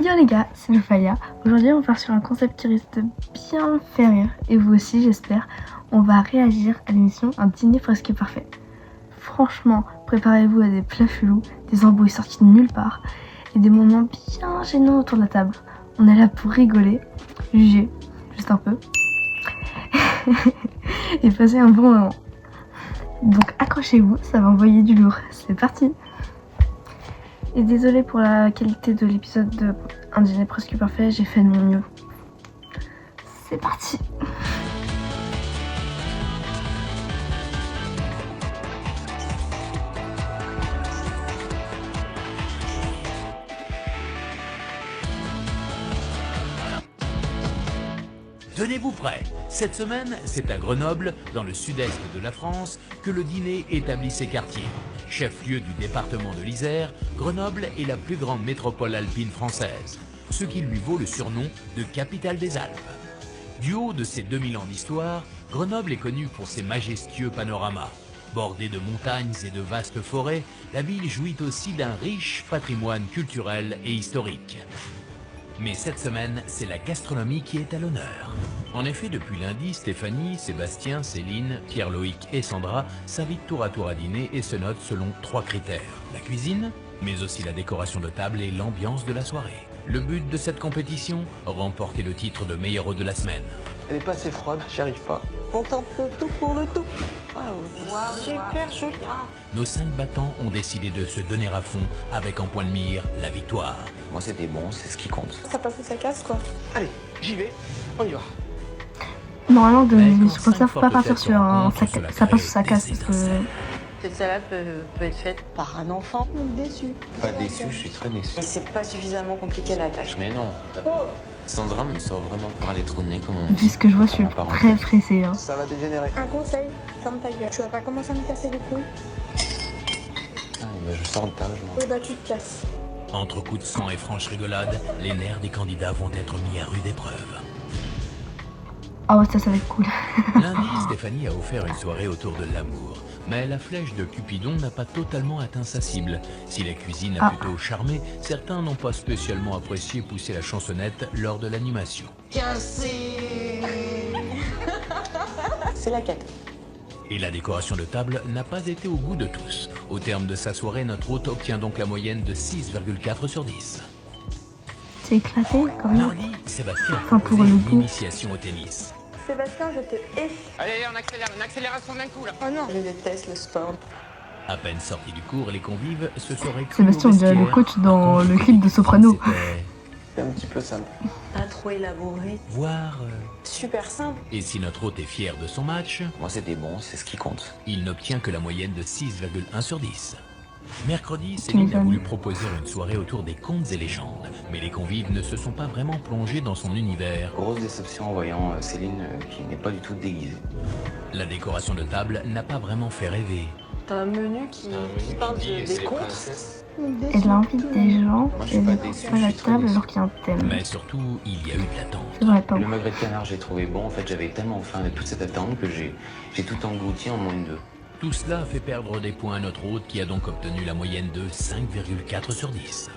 Yo les gars, c'est Nofaya. Aujourd'hui on part sur un concept qui risque de bien faire rire, et vous aussi j'espère. On va réagir à l'émission Un dîner presque parfait. Franchement, préparez-vous à des plats chelous, des embrouilles sorties de nulle part, et des moments bien gênants autour de la table. On est là pour rigoler, juger, juste un peu, et passer un bon moment. Donc accrochez-vous, ça va envoyer du lourd. C'est parti! Et désolée pour la qualité de l'épisode de Un dîner presque parfait, j'ai fait de mon mieux. C'est parti! Tenez-vous prêts, cette semaine, c'est à Grenoble, dans le sud-est de la France, que le dîner établit ses quartiers. Chef-lieu du département de l'Isère, Grenoble est la plus grande métropole alpine française, ce qui lui vaut le surnom de capitale des Alpes. Du haut de ses 2000 ans d'histoire, Grenoble est connue pour ses majestueux panoramas. Bordée de montagnes et de vastes forêts, la ville jouit aussi d'un riche patrimoine culturel et historique. Mais cette semaine, c'est la gastronomie qui est à l'honneur. En effet, depuis lundi, Stéphanie, Sébastien, Céline, Pierre-Loïc et Sandra s'invitent tour à dîner et se notent selon 3 critères. La cuisine, mais aussi la décoration de table et l'ambiance de la soirée. Le but de cette compétition, remporter le titre de meilleur hôte de la semaine. Elle est pas assez froide, j'y arrive pas. On tente le tout pour le tout. Wow, super joli. Nos 5 battants ont décidé de se donner à fond avec en point de mire la victoire. Moi c'était bon, c'est ce qui compte. Ça passe ou ça casse quoi. Allez, j'y vais, on y va. Normalement, de Mais l'émission quand comme ça, cinq faut pas partir fortes sur un têtes se rencontrent, ça passe ou ça cela casse. crée Parce que... des Cette salade peut être faite par un enfant. Déçu. Pas déçu, je suis très déçu. Et c'est pas suffisamment compliqué la tâche. Mais non. Sandra me sort vraiment par les trous de nez comme on Vu dit. ce que je vois, je suis En très parenthèse. pressée. Hein. Ça va dégénérer. Un conseil, ferme ta gueule. Tu vas pas commencer à me casser les couilles. Ah, mais je sors de table, je Oui bah tu te casses. Entre coups de sang et franche rigolade, les nerfs des candidats vont être mis à rude épreuve. Ah ouais, ça va être cool. Lundi, Stéphanie a offert une soirée autour de l'amour. Mais la flèche de Cupidon n'a pas totalement atteint sa cible. Si la cuisine a plutôt charmé, certains n'ont pas spécialement apprécié pousser la chansonnette lors de l'animation. C'est la quête. Et la décoration de table n'a pas été au goût de tous. Au terme de sa soirée, notre hôte obtient donc la moyenne de 6,4 sur 10. C'est éclaté quand même. Mardi, Sébastien a Enfin, pour proposé le une goût. initiation au tennis. Sébastien, je te hais. Allez, on accélère, une accélération d'un coup là. Oh non, je déteste le sport. À peine sortis du cours, les convives se seraient crus Sébastien, au on dirait le vestiaire. coach dans Quand le clip de Soprano. C'était C'est un petit peu simple. Pas trop élaboré. voir. Super simple. Et si notre hôte est fier de son match, Moi c'était bon, c'est ce qui compte. il n'obtient que la moyenne de 6,1 sur 10. Mercredi, Céline a voulu proposer une soirée autour des contes et légendes. Mais les convives ne se sont pas vraiment plongés dans son univers. Grosse déception en voyant Céline qui n'est pas du tout déguisée. La décoration de table n'a pas vraiment fait rêver. T'as un menu qui parle des contes. Elle invite des gens Moi, je et suis elle pas ne déçu, prend pas je la suis très table déçu. alors qu'il y a un thème. Mais surtout, il y a eu de l'attente. C'est vrai, pas Le ouf. magret de canard, j'ai trouvé bon. En fait, j'avais tellement faim de toute cette attente que j'ai tout englouti en moins de 2. Tout cela a fait perdre des points à notre hôte qui a donc obtenu la moyenne de 5,4 sur 10.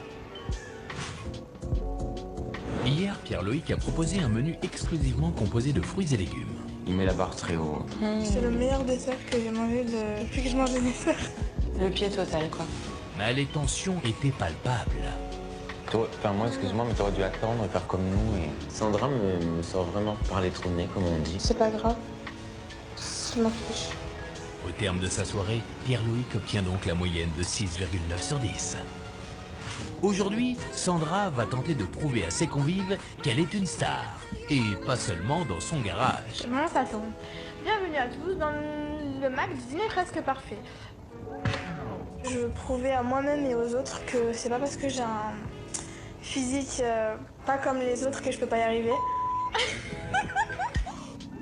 Hier, Pierre-Loïc a proposé un menu exclusivement composé de fruits et légumes. Il met la barre très haut. C'est le meilleur dessert que j'ai mangé depuis que je mange des desserts. Le pied total quoi. Mais les tensions étaient palpables. Enfin, moi, excuse-moi, mais t'aurais dû attendre et faire comme nous. Et Sandra me sort vraiment par les trous de nez, comme on dit. C'est pas grave. Je m'en fiche. Au terme de sa soirée, Pierre-Loïc obtient donc la moyenne de 6,9 sur 10. Aujourd'hui, Sandra va tenter de prouver à ses convives qu'elle est une star. Et pas seulement dans son garage. Comment ça tombe? Bienvenue à tous dans le Mac du dîner presque parfait. Je veux prouver à moi-même et aux autres que c'est pas parce que j'ai un physique pas comme les autres que je peux pas y arriver.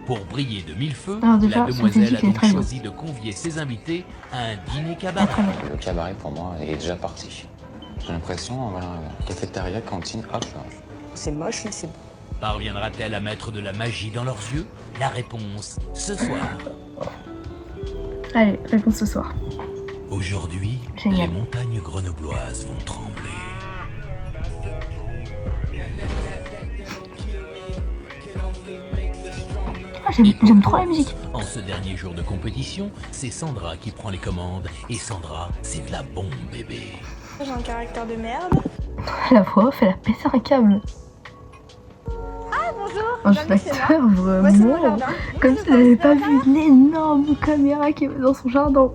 Pour briller de mille feux, Alors déjà, la son demoiselle physique a est donc très beau. choisi de convier ses invités à un dîner Ah, cabaret. très bien. Le cabaret, pour moi, est déjà parti. J'ai l'impression, voilà, cafétéria, cantine, hop. C'est moche mais c'est beau. Parviendra-t-elle à mettre de la magie dans leurs yeux? La réponse, ce soir. Allez, réponse ce soir. Aujourd'hui, Génial. les montagnes grenobloises vont trembler. J'aime trop la musique. En ce dernier jour de compétition, c'est Sandra qui prend les commandes. Et Sandra, c'est de la bombe, bébé. J'ai un caractère de merde. La voix off, elle a pété un câble. Ah bonjour, Un bienvenue chez moi. acteur, Voici mon vraiment. jardin. Comme si elle n'avait pas vu l'énorme caméra qui est dans son jardin.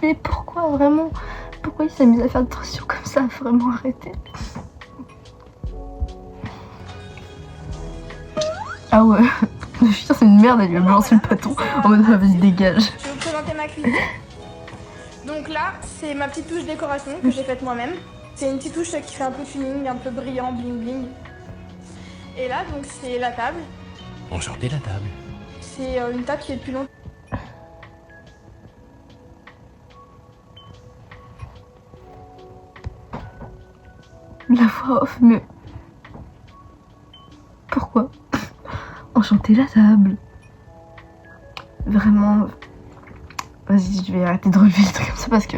Mais pourquoi vraiment? Pourquoi il s'est mis à faire des transitions comme ça? Vraiment arrêter. Ah ouais. Putain, c'est une merde, elle lui a balancé le bâton en mode vas-y dégage. Je vais vous présenter ma cuisine. Donc là, c'est ma petite touche décoration que j'ai faite moi-même. C'est une petite touche qui fait un peu tuning, un peu brillant, bling bling. Et là, donc c'est la table. Enchantez la table. C'est une table qui est depuis longtemps. La voix off, mais... Pourquoi? Enchanter la table. Vraiment... Vas-y, je vais arrêter de relever les trucs comme ça parce que...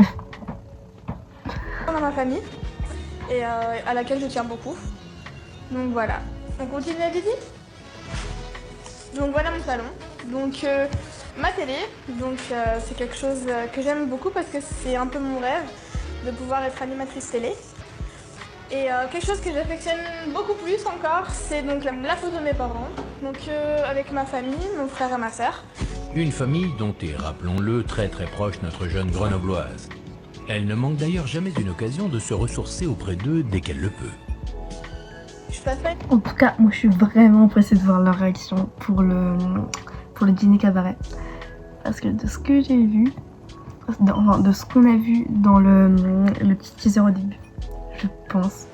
Dans ma famille et à laquelle je tiens beaucoup. Donc voilà. On continue la visite. Donc voilà mon salon. Donc ma télé. Donc c'est quelque chose que j'aime beaucoup parce que c'est un peu mon rêve de pouvoir être animatrice télé. Et quelque chose que j'affectionne beaucoup plus encore, c'est donc la photo de mes parents. Donc avec ma famille, mon frère et ma sœur. Une famille dont est, rappelons-le, très proche notre jeune grenobloise. Elle ne manque d'ailleurs jamais d'une occasion de se ressourcer auprès d'eux dès qu'elle le peut. Je passe pas. En tout cas, moi je suis vraiment pressée de voir leur réaction pour le dîner cabaret. Parce que de ce que j'ai vu, de ce qu'on a vu dans le petit teaser au début, je pense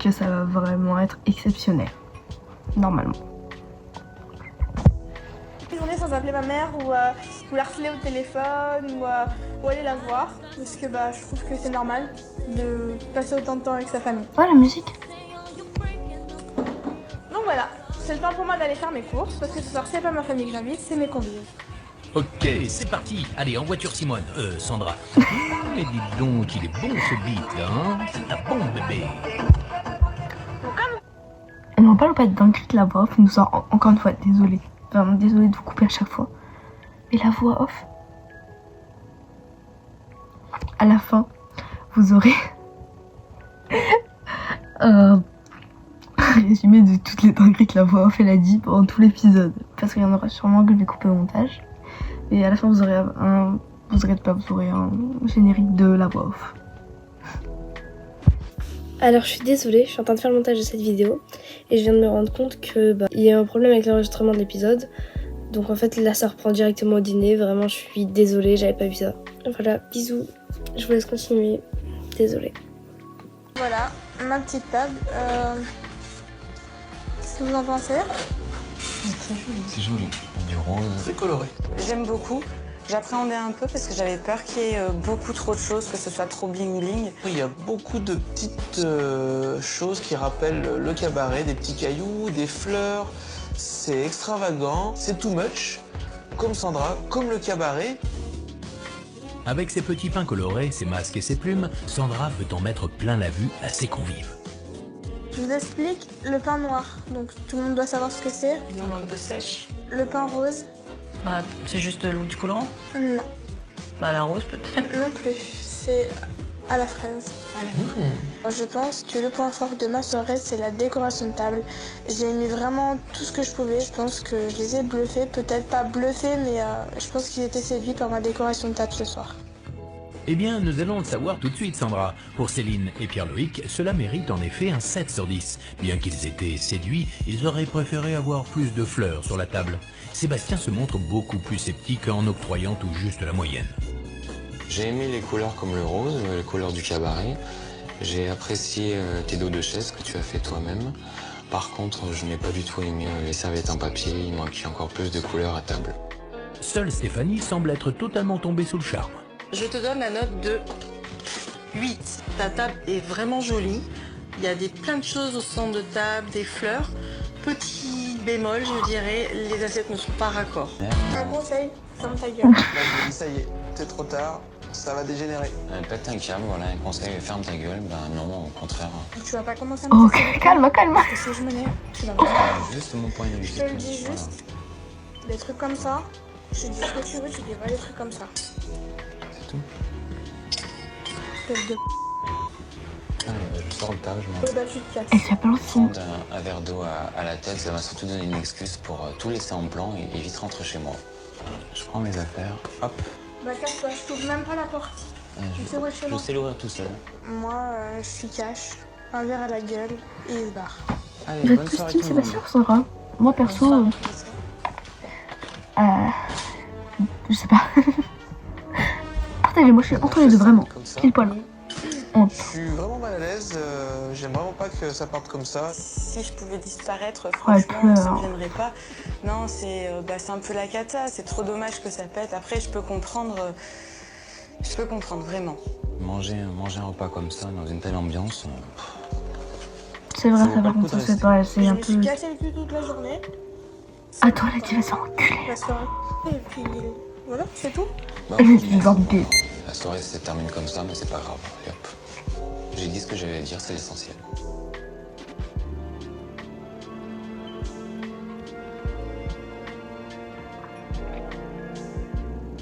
que ça va vraiment être exceptionnel. Normalement. Une journée sans appeler ma mère ou la harceler au téléphone ou aller la voir. Parce que je trouve que c'est normal de passer autant de temps avec sa famille. Oh la musique. Donc voilà, c'est le temps pour moi d'aller faire mes courses parce que ce soir c'est pas ma famille que j'invite, c'est mes convives. Ok, c'est parti. Allez, en voiture Simone. Sandra. Mais dis donc, il est bon ce beat là, hein? C'est de la bombe, bébé. On n'en parle pas de dinguerie que la voix off nous sort encore une fois, désolée. Vraiment désolée de vous couper à chaque fois. Et la voix off, à la fin, vous aurez un résumé de toutes les dingueries que la voix off elle a dit pendant tout l'épisode. Parce qu'il y en aura sûrement que je vais couper au montage. Et à la fin vous aurez un générique de la voix off. Alors je suis désolée, je suis en train de faire le montage de cette vidéo et je viens de me rendre compte que il y a un problème avec l'enregistrement de l'épisode. Donc en fait là ça reprend directement au dîner, vraiment je suis désolée, j'avais pas vu ça. Voilà, bisous, je vous laisse continuer, désolée. Voilà, ma petite table. Qu'est-ce que vous en pensez? C'est joli. Du rose. C'est coloré. J'aime beaucoup. J'appréhendais un peu parce que j'avais peur qu'il y ait beaucoup trop de choses, que ce soit trop bling bling. Il y a beaucoup de petites choses qui rappellent le cabaret, des petits cailloux, des fleurs. C'est extravagant, c'est too much. Comme Sandra, comme le cabaret. Avec ses petits pains colorés, ses masques et ses plumes, Sandra veut en mettre plein la vue à ses convives. Je vous explique le pain noir. Donc tout le monde doit savoir ce que c'est. Il manque de sèche. Le pain rose. C'est juste du colorant. Non, La rose peut-être. non plus. C'est à la fraise. Je pense que le point fort de ma soirée, c'est la décoration de table. J'ai mis vraiment tout ce que je pouvais. Je pense que je les ai bluffés. Peut-être pas bluffés, mais je pense qu'ils étaient séduits par ma décoration de table ce soir. Eh bien, nous allons le savoir tout de suite, Sandra. Pour Céline et Pierre-Loïc, cela mérite en effet un 7 sur 10. Bien qu'ils étaient séduits, ils auraient préféré avoir plus de fleurs sur la table. Sébastien se montre beaucoup plus sceptique en octroyant tout juste la moyenne. J'ai aimé les couleurs comme le rose, les couleurs du cabaret. J'ai apprécié tes dos de chaise que tu as fait toi-même. Par contre, je n'ai pas du tout aimé les serviettes en papier. Il manquait encore plus de couleurs à table. Seule Stéphanie semble être totalement tombée sous le charme. Je te donne la note de 8. Ta table est vraiment jolie. Il y a plein de choses au centre de table, des fleurs. Petit bémol, je dirais, les assiettes ne sont pas raccord. Un conseil, ferme ta gueule. Ça y est, c'est trop tard, ça va dégénérer. Pète un câble, voilà, un conseil, ferme ta gueule. Non, au contraire. Tu vas pas commencer à me Oh casser les calme. Parce que si je me n'ai, tu vas voir. Juste mon point de vue. Je te le dis juste. Des trucs comme ça. Je te dis ce que tu veux, tu dis pas des trucs comme ça. C'est tout. Espèce de Je sors le tas, je m'en bah tu te casses. Elle s'appelle aussi. prendre un verre d'eau à la tête, ça m'a surtout donné une excuse pour tout laisser en plan et vite rentrer chez moi. Je prends mes affaires, hop. Bah casse-toi, je t'ouvre même pas la porte. Tu sais où est chez Je moi? sais l'ouvrir tout seul. Moi, je suis cash, un verre à la gueule et il se barre. Allez, Vous êtes bonne plus soirée team tout le monde. Sébastien ou Sandra? Moi perso, je sais pas. Partagez-moi, je suis entre les deux vraiment. Comme ça. Pile poil. Je suis vraiment mal à l'aise, j'aime vraiment pas que ça parte comme ça. Si je pouvais disparaître, Ouais, franchement, ça pleure. me gênerait pas. Non, c'est un peu la cata, c'est trop dommage que ça pète. Après, je peux comprendre vraiment. Manger un repas comme ça, dans une telle ambiance, C'est vrai, Ça ça vaut pas va le coup comme de ça, c'est rester. pas, c'est Je un me suis peu. cassé le cul toute la journée. Attends, elle a dit, elle va se faire enculer. Je vais se faire un- Et puis voilà, c'est tout. bah, Elle au est final, bordée. la soirée se termine comme ça, mais c'est pas grave. Allez, hop. J'ai dit ce que j'avais à dire, c'est l'essentiel.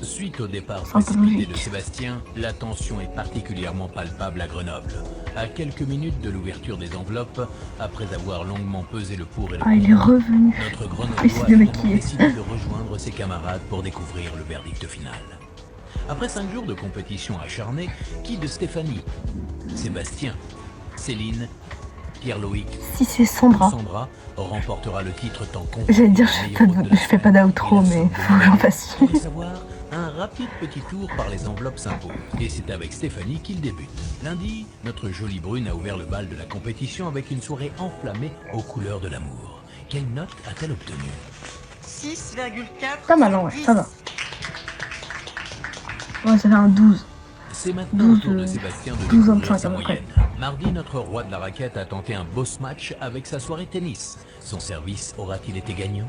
Suite au départ C'est un peu précipité logique. de Sébastien, la tension est particulièrement palpable à Grenoble. À quelques minutes de l'ouverture des enveloppes, après avoir longuement pesé le pour et le Ah, il est contre, revenu. notre Il s'est Grenoblois a finalement démaquillé. décidé de rejoindre ses camarades pour découvrir le verdict final. Après 5 jours de compétition acharnée, qui de Stéphanie, Sébastien, Céline, Pierre-Loïc Si c'est ou Sandra. Sandra remportera le titre tant convaincu J'allais dire, du meilleur hôte de la je fais pas semaine d'outro, et la mais somme de faut que j'en fasse Pour le une. savoir, un rapide petit tour par les enveloppes s'impose. Et c'est avec Stéphanie qu'il débute. Lundi, notre jolie brune a ouvert le bal de la compétition avec une soirée enflammée aux couleurs de l'amour. Quelle note a-t-elle obtenue? 6,4. Pas mal, ouais, ça va. Ouais, ça fait un 12. C'est maintenant au tour 12, de Sébastien de 12, découvrir 25 sa à peu près. moyenne. Mardi, notre roi de la raquette a tenté un boss match avec sa soirée tennis. Son service aura-t-il été gagnant?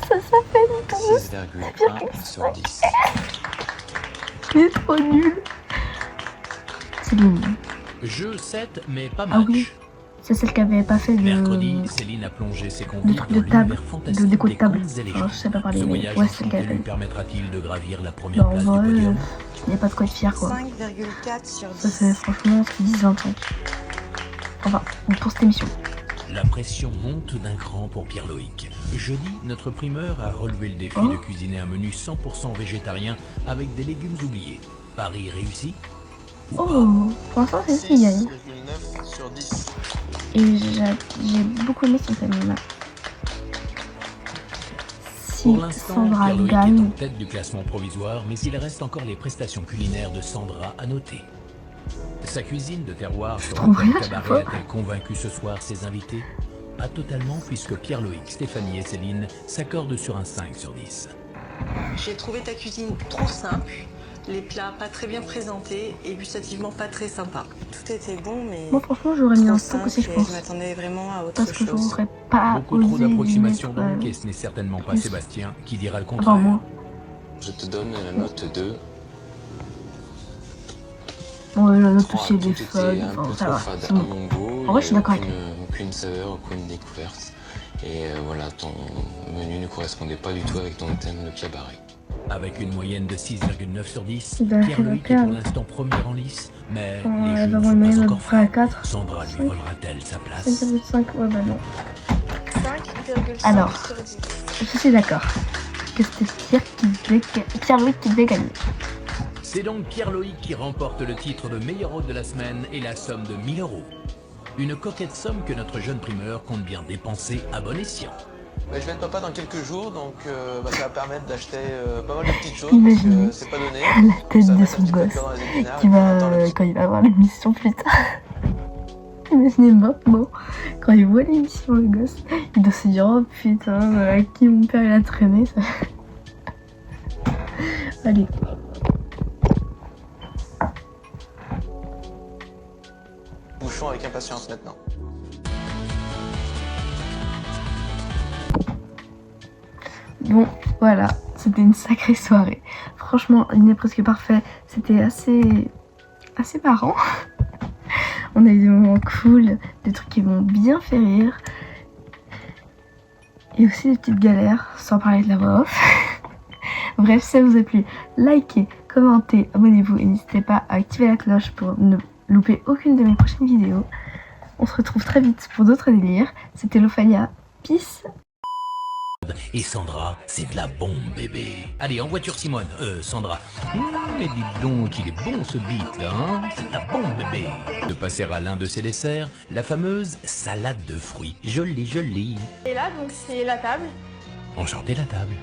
Ça fait 6,1 sur 10. il est trop nul. C'est nul. Jeu 7, mais pas Ah match. oui. C'est celle qui avait pas fait Mercredi, de Céline a plongé ses de convives trucs dans de table, l'univers de fantastique déco de des table. contes et Enfin, légendes. je sais pas parler, Ce mais voyage ouais, c'est le enchanté cas. lui permettra-t-il de gravir la première Non, en place du vrai, podium? il n'y a pas de quoi être fier, quoi. 5,4 sur Ça 10. c'est franchement 10-25. Enfin, pour cette émission. La pression monte d'un cran pour Pierre-Loïc. Jeudi, notre primeur a relevé le défi Oh. de cuisiner un menu 100% végétarien avec des légumes oubliés. Pari réussi? Oh, pour l'instant c'est ce qui gagne. 6,9 sur 10. Et j'ai beaucoup aimé son famille là. Si Pour l'instant, Sandra Pierre-Loïc est gagne, en tête du classement provisoire, mais il reste encore les prestations culinaires de Sandra à noter. Sa cuisine de terroir sur trouve rien le à chaque cabaret fois. a-t-elle convaincu ce soir ses invités? Pas totalement, puisque Pierre-Loïc, Stéphanie et Céline s'accordent sur un 5 sur 10. J'ai trouvé ta cuisine trop simple, les plats pas très bien présentés et gustativement pas très sympa. Tout était bon, mais moi franchement j'aurais mis trop un 5 aussi je simple et pense. je m'attendais vraiment à autre Parce que chose. j'aurais pas Beaucoup trop osé lui d'approximations mettre, donc, et ce n'est certainement pas plus. Sébastien qui dira le Enfin contraire. moi. Je te donne la note 2. Bon la note Trois, aussi elle tout est était folle, un enfin peu ça trop va. fade c'est à bon. mon goût. En vrai, je suis d'accord avec Aucune saveur, aucune découverte. Et voilà, ton menu ne correspondait pas du tout avec ton thème, le cabaret. Avec une moyenne de 6,9 sur 10, Il va faire Pierre-Loïc est perdre. pour l'instant premier en lice, mais Enfin, les elle jeux va ne avoir sont une moyenne pas à peu encore près à faits. 4. Sandra lui 5. volera-t-elle sa place? 5,5, ouais bah non. 5,5 Alors. sur 10. Je suis d'accord. Que c'était Pierre-Louis qui devait gagner. C'est donc Pierre-Loïc qui remporte le titre de meilleur hôte de la semaine et la somme de 1000 €. Une coquette somme que notre jeune primeur compte bien dépenser à bon escient. Bah, je vais être papa dans quelques jours, donc ça va permettre d'acheter pas mal de petites choses, Imaginez. parce que c'est pas donné. La tête Ça va de mettre un son petit peu de gosse beurre dans les épinards, qui et puis on va, attend le petit. quand il va avoir l'émission plus tard. Imaginez maintenant, quand il voit l'émission, le gosse, il doit se dire, oh putain, à qui mon père il a traîné ça. Allez. Bouchons avec impatience maintenant. Bon, voilà, c'était une sacrée soirée. Franchement, il est presque parfait. C'était assez marrant. On a eu des moments cool, des trucs qui m'ont bien fait rire. et aussi des petites galères, sans parler de la voix off. Bref, si ça vous a plu, likez, commentez, abonnez-vous et n'hésitez pas à activer la cloche pour ne louper aucune de mes prochaines vidéos. On se retrouve très vite pour d'autres délires. C'était Lophalia, peace. Et Sandra, c'est de la bombe, bébé. Allez, en voiture, Simone. Sandra. Mais dis donc, il est bon ce beat, là, hein? C'est de la bombe, bébé. De passer à l'un de ses desserts, la fameuse salade de fruits. Jolie, jolie. Et là, donc, c'est la table. Enchanté la table.